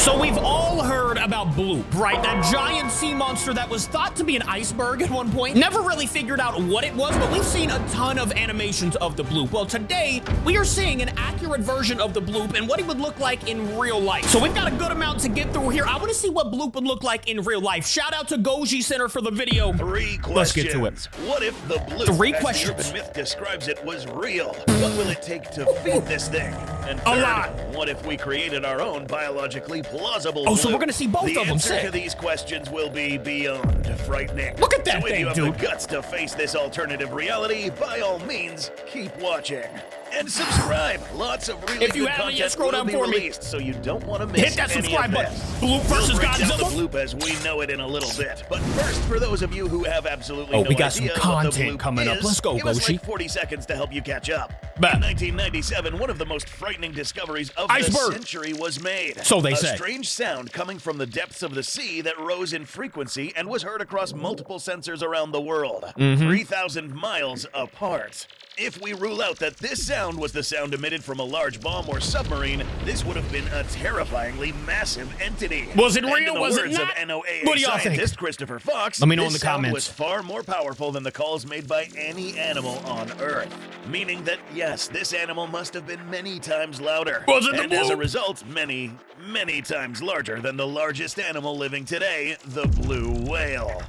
So we've all heard about Bloop, right? That giant sea monster that was thought to be an iceberg at one point. Never really figured out what it was, but we've seen a ton of animations of the Bloop. Well, today we are seeing an accurate version of the Bloop and what he would look like in real life. So we've got a good amount to get through here. I want to see what Bloop would look like in real life. Shout out to Goji Center for the video. 3 questions. Let's get to it. What if the Bloop, 3 as questions. the urban myth describes it, was real? What will it take to feed this thing? And third, A lot. what if we created our own biologically plausible Oh, so Bloop? we're gonna see both the of them. answer to Sick. these questions will be beyond frightening. Look at that so if thing, you have dude. the guts to face this alternative reality, by all means, keep watching. And subscribe. Lots of really If you good haven't content yet, scroll will down be for me. released, so you don't want to miss Hit that any subscribe of button. this. Bloop versus We'll break down Godzilla. the Bloop as we know it in a little bit. But first, for those of you who have absolutely no we got some idea what content the Bloop coming up. is, Let's go, give us Goshi. like 40 seconds to help you catch up. Bet. In 1997, one of the most frightening discoveries of Iceberg. the century was made. So they a say. A strange sound coming from the depths of the sea that rose in frequency and was heard across multiple sensors around the world, 3,000 miles apart. If we rule out that this sound was the sound emitted from a large bomb or submarine, this would have been a terrifyingly massive entity. Was it And real? in the Was it words not? of NOAA What do y'all think? scientist Christopher Fox, Let me know in this the sound comments. was far more powerful than the calls made by any animal on Earth. Meaning that, yes, this animal must have been many times louder. Was it the and as a Bloop? result, many, many times larger than the largest animal living today, the blue whale.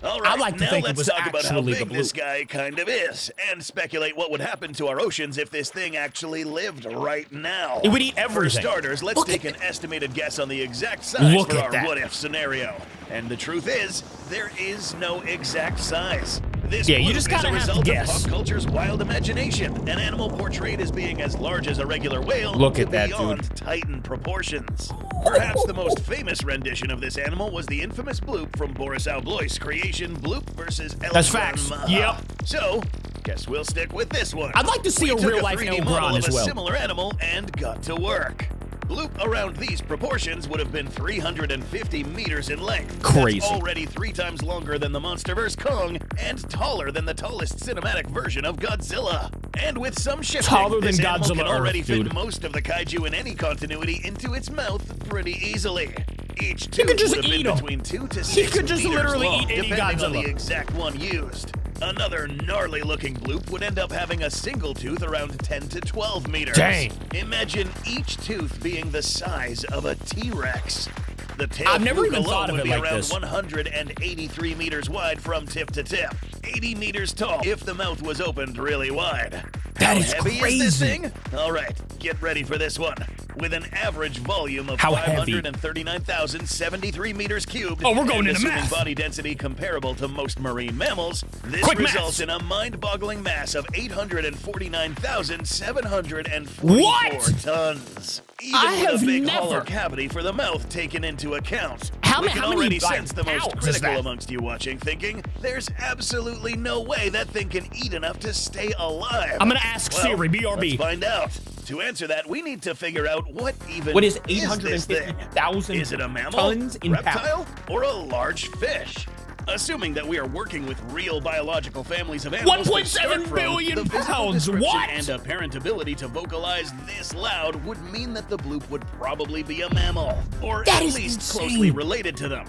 All right, I like to now think it let's was talk about how actually the big this Bloop. guy kind of is, and speculate what would happen to our oceans if this thing actually lived right now. It would eat For everything. starters, let's Look take at an estimated guess on the exact size Look for at our that. what-if scenario. And the truth is, there is no exact size. This Yeah, you Bloop just is kinda a have to result guess. of pop culture's wild imagination. An animal portrayed as being as large as a regular whale Look to at that, beyond dude. Titan proportions. Perhaps the most famous rendition of this animal was the infamous Bloop from Boris Alblois' creation Bloop vs. That's facts. Yep. So, guess we'll stick with this one. I'd like to see We a took real-life 3D El model Gran of as well. a similar animal and got to work. Bloop around these proportions would have been 350 meters in length. Crazy. That's already 3 times longer than the MonsterVerse Kong and taller than the tallest cinematic version of Godzilla. And with some shifting, Taller than this animal Godzilla can already Earth, fit dude. most of the kaiju in any continuity into its mouth pretty easily. Each You tooth could just would have eat been 'em. between 2 to 6 He could just meters literally long, eat any depending on Godzilla. the exact one used. Another gnarly-looking Bloop would end up having a single tooth around 10 to 12 meters. Dang. Imagine each tooth being the size of a T-Rex. The tail I've never fluke even alone thought of would it be like around this. 183 meters wide from tip to tip, 80 meters tall if the mouth was opened really wide. That How is heavy crazy. is this thing? All right, get ready for this one. With an average volume of How heavy? 539,073 meters cubed, Oh, we're going and into assuming math. body density comparable to most marine mammals, this Quick results maths. in a mind-boggling mass of 849,744 What? tons. Even I with have a big never- hollow cavity for the mouth taken into account. How we ma- can how many, already like, sense the most pounds is critical that? amongst you watching, thinking, there's absolutely no way that thing can eat enough to stay alive. I'm gonna ask Well, Siri, BRB. Let's find out. To answer that, we need to figure out what even What is this 850,000 thing? Is it a mammal, tons in reptile, or a large fish? Assuming that we are working with real biological families of animals, 1.7 that start from billion the physical pounds. description What? And apparent ability to vocalize this loud would mean that the Bloop would probably be a mammal, or That at is least insane. closely related to them.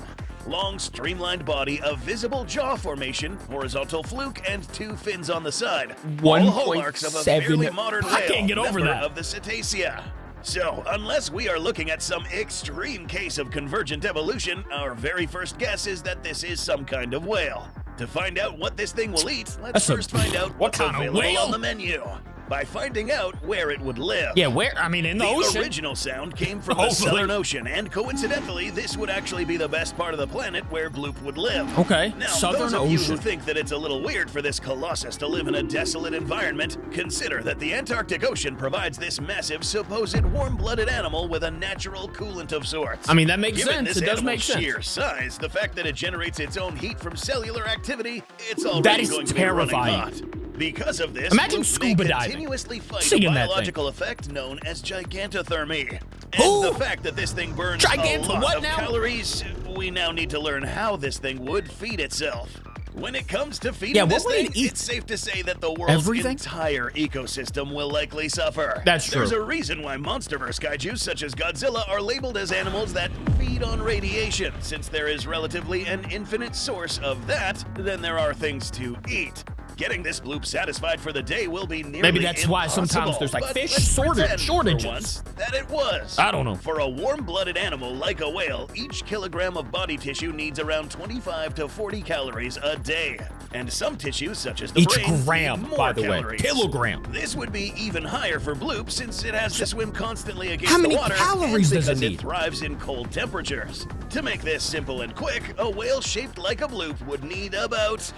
Long, streamlined body, a visible jaw formation, horizontal fluke, and 2 fins on the side. All hallmarks of a 1.7 fairly modern whale, I can't get over member that. of the Cetacea. So, unless we are looking at some extreme case of convergent evolution, our very first guess is that this is some kind of whale. To find out what this thing will eat, let's That's a- first find out what what's kind of available whale? on the menu. By finding out where it would live. Yeah, where? I mean, in the ocean. original sound came from the Hopefully. Southern Ocean, and coincidentally, this would actually be the best part of the planet where Bloop would live. Okay, Now, Southern those of you Ocean. who think that it's a little weird for this colossus to live in a desolate environment, consider that the Antarctic Ocean provides this massive, supposed warm-blooded animal with a natural coolant of sorts. I mean, that makes Given sense. this It does animal's make sense. sheer size, the fact that it generates its own heat from cellular activity, it's already That is going to be running terrifying. hot. Because of this, Imagine Bloop may scuba diving. continuously fight a Seeing that thing. biological effect known as gigantothermy. And Ooh. the fact that this thing burns a Giganto lot what of now? calories, we now need to learn how this thing would feed itself. When it comes to feeding this thing, it's safe to say that the world's entire ecosystem will likely suffer. That's true. There's a reason why monsterverse kaiju such as Godzilla are labeled as animals that feed on radiation, since there is relatively an infinite source of that than there are things to eat. Getting this bloop satisfied for the day will be nearly Maybe that's why sometimes there's like fish shortages. That it was. I don't know. For a warm-blooded animal like a whale, each kilogram of body tissue needs around 25 to 40 calories a day. And some tissues, such as the brain, each gram, need more by the way, calories. kilogram. This would be even higher for bloop since it has to swim constantly against How many the water calories does it need? It thrives in cold temperatures. To make this simple and quick, a whale shaped like a bloop would need about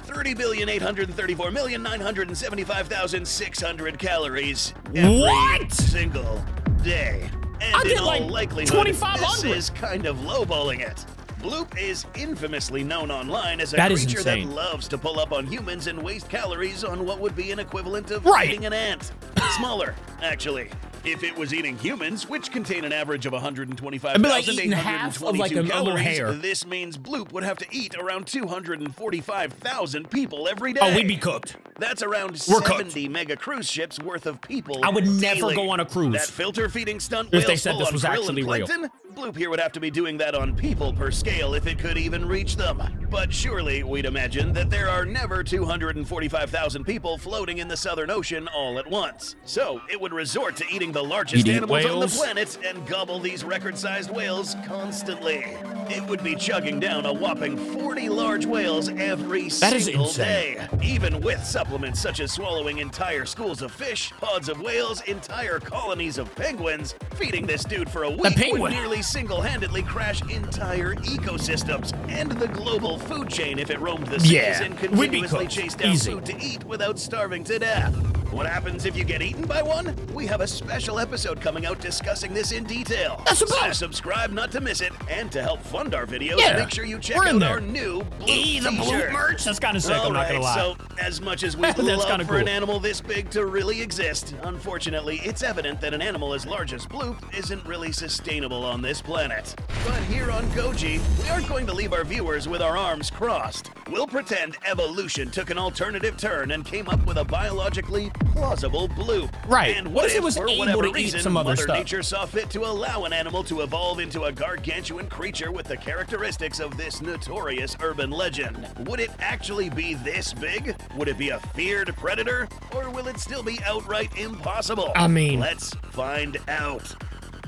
30,834,975,600 calories every single day. And I get in like all likelihood, 2,500. this is kind of lowballing it. Bloop is infamously known online as a That is creature that insane. loves to pull up on humans and waste calories on what would be an equivalent of Right. eating an ant. Smaller, actually. If it was eating humans, which contain an average of 125,822 calories, this means Bloop would have to eat around 245,000 people every day. Oh, we'd be cooked. That's around 70 mega cruise ships worth of people. I would never daily. go on a cruise. That filter feeding stunt If they whales said full this on was krill actually and real. plankton? Bloop here would have to be doing that on people per scale if it could even reach them. But surely we'd imagine that there are never 245,000 people floating in the Southern Ocean all at once. So it would resort to eating the largest animals on the planet and gobble these record-sized whales constantly. It would be chugging down a whopping 40 large whales every single day. Even with supplements such as swallowing entire schools of fish, pods of whales, entire colonies of penguins, feeding this dude for a week would nearly single-handedly crash entire ecosystems and the global food chain if it roamed the seas and continuously chased down food to eat without starving to death. What happens if you get eaten by one? We have a special episode coming out discussing this in detail. So subscribe not to miss it, and to help fund our videos, make sure you check out our new Bloop the Bloop merch. That's kind of sick, I'm not gonna lie. So, as much as we'd love for an animal this big to really exist, unfortunately, it's evident that an animal as large as Bloop isn't really sustainable on this planet. But here on Goji, we aren't going to leave our viewers with our arms crossed. We'll pretend evolution took an alternative turn and came up with a biologically plausible Bloop. Right. And what if it was for able whatever to reason, eat some other Mother stuff? Nature saw fit to allow an animal to evolve into a gargantuan creature with the characteristics of this notorious urban legend. Would it actually be this big? Would it be a feared predator? Or will it still be outright impossible? I mean, let's find out.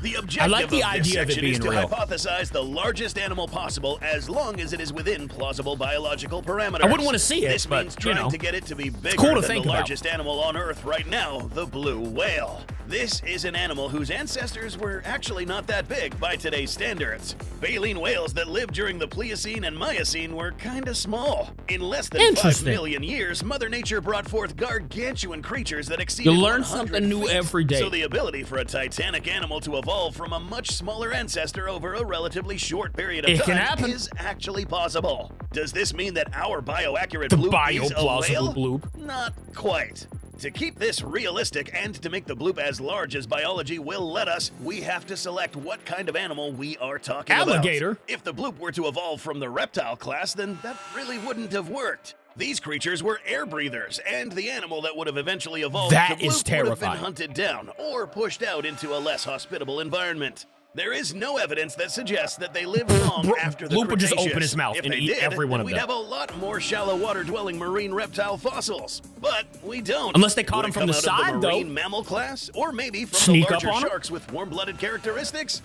The objective I like the of this idea of it section is being to real. hypothesize the largest animal possible as long as it is within plausible biological parameters. I wouldn't want to see it, This but, means you trying know, to get it to be bigger cool to than think the about. largest animal on Earth right now, the blue whale. This is an animal whose ancestors were actually not that big by today's standards. Baleen whales that lived during the Pliocene and Miocene were kinda small. In less than 5 million years, Mother Nature brought forth gargantuan creatures that exceeded You learn 100 something new feet. every day. So the ability for a titanic animal to evolve from a much smaller ancestor over a relatively short period of time is actually possible. Does this mean that our bio-accurate bloop is a whale? Bloop. Not quite. To keep this realistic and to make the bloop as large as biology will let us, we have to select what kind of animal we are talking about. Alligator. If the bloop were to evolve from the reptile class, then that really wouldn't have worked. These creatures were air breathers, and the animal that would have eventually evolved That to is bloop would have terrifying. been hunted down or pushed out into a less hospitable environment. There is no evidence that suggests that they lived long after the Bloop would just Cretaceous. open his mouth If and they eat did, every one then of we'd them. have a lot more shallow water-dwelling marine reptile fossils. But we don't. Unless they caught Would him it from the come out of side, the though. marine mammal class, or maybe from Sneak the up larger on 'em? sharks with warm-blooded characteristics?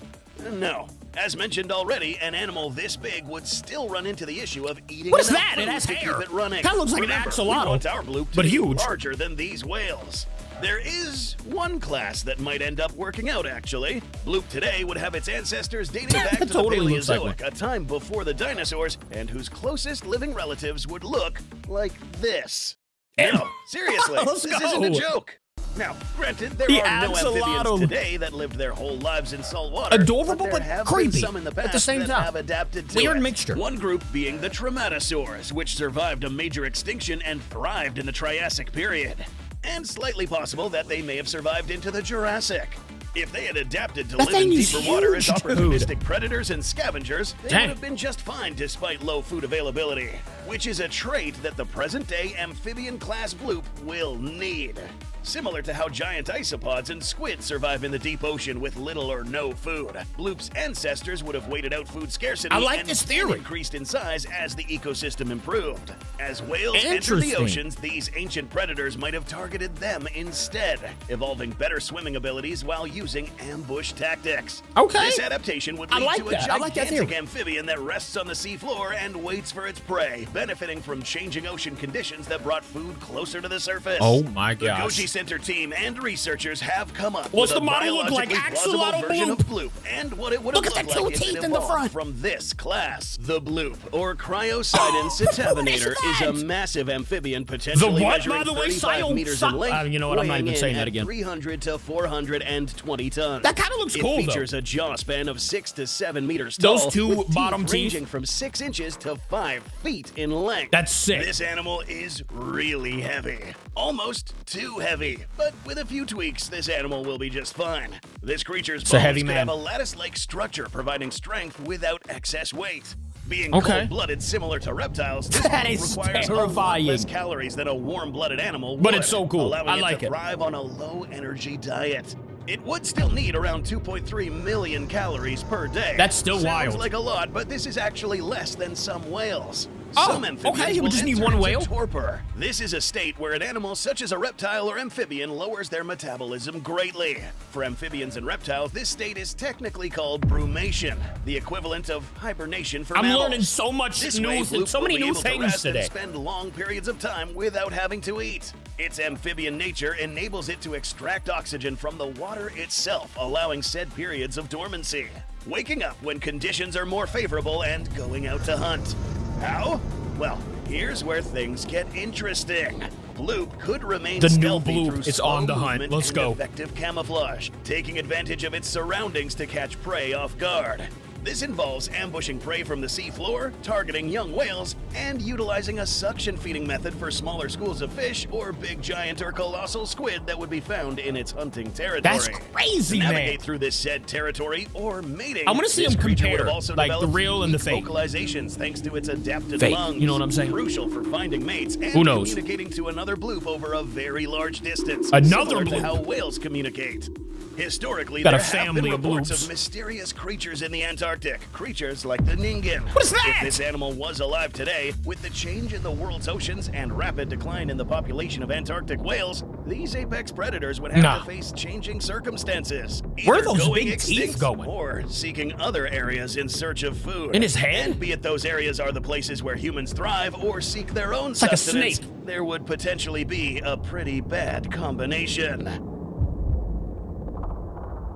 No. As mentioned already, an animal this big would still run into the issue of eating What is enough that? It food has to hair. keep it running. Kinda looks like an Remember, axolotl, we want our bloop to but be huge. larger than these whales. There is one class that might end up working out, actually. Bloop today would have its ancestors dating back to Totally the looks like Paleozoic, a time before the dinosaurs, and whose closest living relatives would look like this. No, seriously, this isn't a joke. Now, granted, there are no amphibians today that lived their whole lives in salt water. Adorable, there but have creepy been some in the past at the same that time. have adapted to Weird it. mixture. One group being the Trematosaurs, which survived a major extinction and thrived in the Triassic period. And slightly possible that they may have survived into the Jurassic. If they had adapted to That live in thing is deeper water as huge, opportunistic predators and scavengers, they Dang. would have been just fine despite low food availability, which is a trait that the present-day amphibian-class bloop will need. Similar to how giant isopods and squid survive in the deep ocean with little or no food, bloop's ancestors would have waited out food scarcity I like and this theory. increased in size as the ecosystem improved. As whales entered the Interesting. oceans, these ancient predators might have targeted them instead, evolving better swimming abilities while using ambush tactics. Okay. This adaptation would I lead like to a that. I like that gigantic theory. amphibian that rests on the seafloor and waits for its prey, benefiting from changing ocean conditions that brought food closer to the surface. Oh my The gosh. Goji Center team and researchers have come up What's with the a model look like? biologically Axolotl plausible version of bloop? bloop and what it would Look have at looked the two like if teeth it in the evolved front. from this class. The bloop, or Cryocidin cetavinator, is a massive amphibian potentially what, measuring by the way? 35 meters in length, You know what? I'm not weighing even in saying that at again. 300 to 420 tons. That kind of looks cool, It though. features a jaw span of 6 to 7 meters Those tall, two with bottom teeth? ranging from 6 inches to 5 feet in length. That's sick. This animal is really heavy. Almost too heavy. But with a few tweaks, this animal will be just fine. This creature's a bones heavy could man. have a lattice-like structure, providing strength without excess weight. Being Okay. cold-blooded similar to reptiles, this That one is requires a lot terrifying. less calories than a warm-blooded animal But would, it's so cool. allowing I it like to it. thrive on a low-energy diet. It would still need around 2.3 million calories per day. That's still Sounds wild. like a lot, but this is actually less than some whales. Oh, Some amphibians okay, you will would just need enter one into whale? torpor. This is a state where an animal such as a reptile or amphibian lowers their metabolism greatly. For amphibians and reptiles, this state is technically called brumation, the equivalent of hibernation for I'm mammals. learning so much This new, way, bloop so will many be new able to things rest and today. spend long periods of time without having to eat. Its amphibian nature enables it to extract oxygen from the water itself, allowing said periods of dormancy. Waking up when conditions are more favorable and going out to hunt. How? Well, here's where things get interesting. Bloop could remain The new stealthy Bloop through is slow on the hunt. movement Let's and go. effective camouflage, taking advantage of its surroundings to catch prey off guard. This involves ambushing prey from the seafloor, targeting young whales, and utilizing a suction feeding method for smaller schools of fish or big giant or colossal squid that would be found in its hunting territory. That's crazy, to man. navigate through this said territory or mating, I wanna see this them creature would compare, have also like, the developed real and the unique fake. vocalizations thanks to its adapted Fake, lungs. you know what I'm saying? Crucial for finding mates and Who knows? communicating to another bloop over a very large distance. Another similar to bloop? how whales communicate. Historically, Got a there have family been of reports bloops. of mysterious creatures in the Antarctic. Creatures like the Ningen. What is that? If this animal was alive today, with the change in the world's oceans and rapid decline in the population of Antarctic whales, these apex predators would have Nah. to face changing circumstances. Where are either those going big teeth extinct going? Or seeking other areas in search of food. In his head? And be it those areas are the places where humans thrive or seek their own like a sustenance, snake. there would potentially be a pretty bad combination.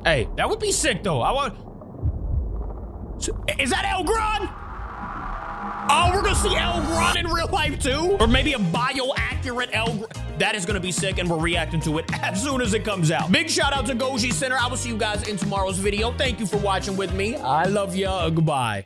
Hey, that would be sick, though. I want... Is that El Gran? Oh, we're gonna see El Gran in real life, too? Or maybe a Bio Accurate El Gran. That is gonna be sick, and we're reacting to it as soon as it comes out. Big shout out to Goji Center. I will see you guys in tomorrow's video. Thank you for watching with me. I love ya. Goodbye.